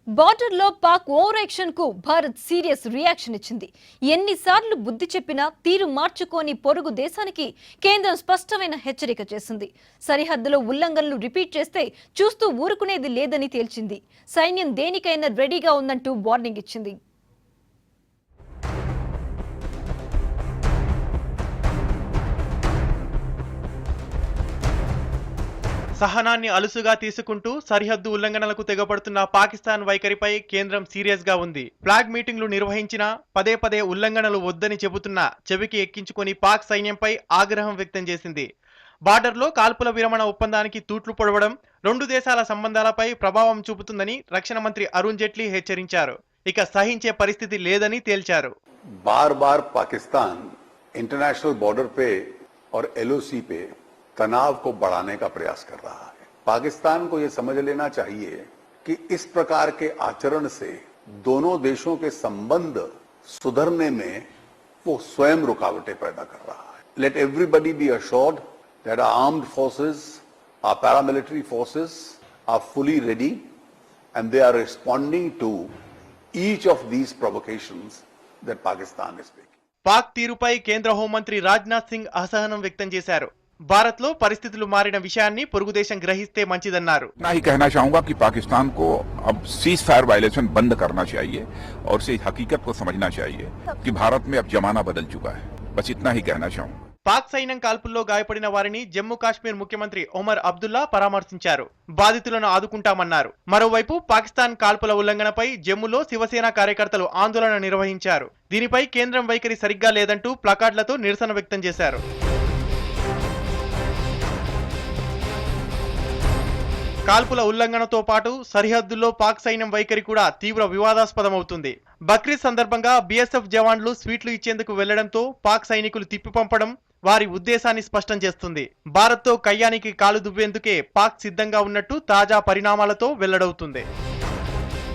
Border లో Pak over action కు Bharat serious reaction ఇచ్చింది. ఎన్నిసార్లు బుద్ధి చెప్పినా తీరు మార్చుకోని పొరుగు దేశానికి కేంద్రం స్పష్టమైన హెచ్చరిక చేసింది. సరిహద్దులో ఉల్లంఘనలు రిపీట్ చేస్తే చూస్తూ ఊరుకునేది లేదని తేల్చింది. సైన్యం దేనికైనా రెడీగా ఉందంటూ వార్నింగ్ ఇచ్చింది. సహనాన్ని అలుసుగా తీసుకుంటూ సరిహద్దు ఉల్లంఘనలకు తెగపడుతున్న పాకిస్తాన్ వైఖరిపై కేంద్రం సీరియస్ గా ఉంది. ఫ్లాగ్ మీటింగ్లు నిర్వహించినా పదే పదే ఉల్లంఘనలు వద్దని చెబుతున్నా చెవికి ఎక్కించుకొని పాక్ సైన్యంపై ఆగ్రహం వ్యక్తం చేసింది. బార్డర్లో కాల్పుల విరమణ ఒప్పందానికి తూట్లు పొడవడం రెండు దేశాల సంబంధాలపై ప్రభావం చూపుతుందని రక్షణ మంత్రి అరుణ్ జైట్లీ హెచ్చరించారు. ఇక సహించే పరిస్థితి లేదని తేల్చారు. बार बार पाकिस्तान इंटरनेशनल बॉर्डर पे और एलओसी पे तनाव को बढ़ाने का प्रयास कर रहा है। पाकिस्तान को यह समझ लेना चाहिए कि इस प्रकार के आचरण से दोनों देशों के संबंध सुधरने में वो स्वयं रुकावटें पैदा कर रहा है। Let everybody be assured that our armed forces, our paramilitary forces are fully ready and they are responding to each of these provocations that Pakistan is making. Pak తీరుపై కేంద్ర హోంమంత్రి రాజ్నాథ్ సింగ్ అసహనం వ్యక్తం చేశారు. భారత్ లో పరిస్థితులు మారిన విషయాన్ని పొరుగు దేశం గ్రహిస్తే మంచిదన్నారు. मैं ही कहना चाहूंगा कि पाकिस्तान को अब सीज फायर वायलेशन बंद करना चाहिए और इस हकीकत को समझना चाहिए कि भारत में अब जमाना बदल चुका है। बस इतना ही कहना चाहूंगा. పాక్ సైన్యం కాల్పుల్లో గాయపడిన వారిని జమ్మూ కాశ్మీర్ ముఖ్యమంత్రి ఒమర్ అబ్దుల్లా పరామర్శించారు. బాధితులను ఆదుకుంటామన్నారు. మరోవైపు పాకిస్తాన్ కాల్పుల ఉల్లంఘనపై జమ్మూలో శివసేన కార్యకర్తలు ఆందోళన నిర్వహించారు. దీనిపై కేంద్రం వైఖరి సరిగ్గా లేదంటూ ప్లకార్డులతో నిరసన వ్యక్తం చేశారు. కాల్పుల ఉల్లంఘనతో పాటు సరిహద్దుల్లో పాక్ సైన్యం వైఖరి కూడా తీవ్ర వివాదాస్పదమవుతుంది. బక్రీద్ సందర్భంగా బీఎస్ఎఫ్ జవాన్లు స్వీట్లు ఇచ్చేందుకు వెళ్లడంతో పాక్ సైనికులు తిప్పి పంపడం వారి ఉద్దేశాన్ని స్పష్టం చేస్తుంది. భారత్తో కయ్యానికి కాలు దువ్వేందుకే పాక్ సిద్ధంగా ఉన్నట్టు తాజా పరిణామాలతో వెల్లడవుతుంది.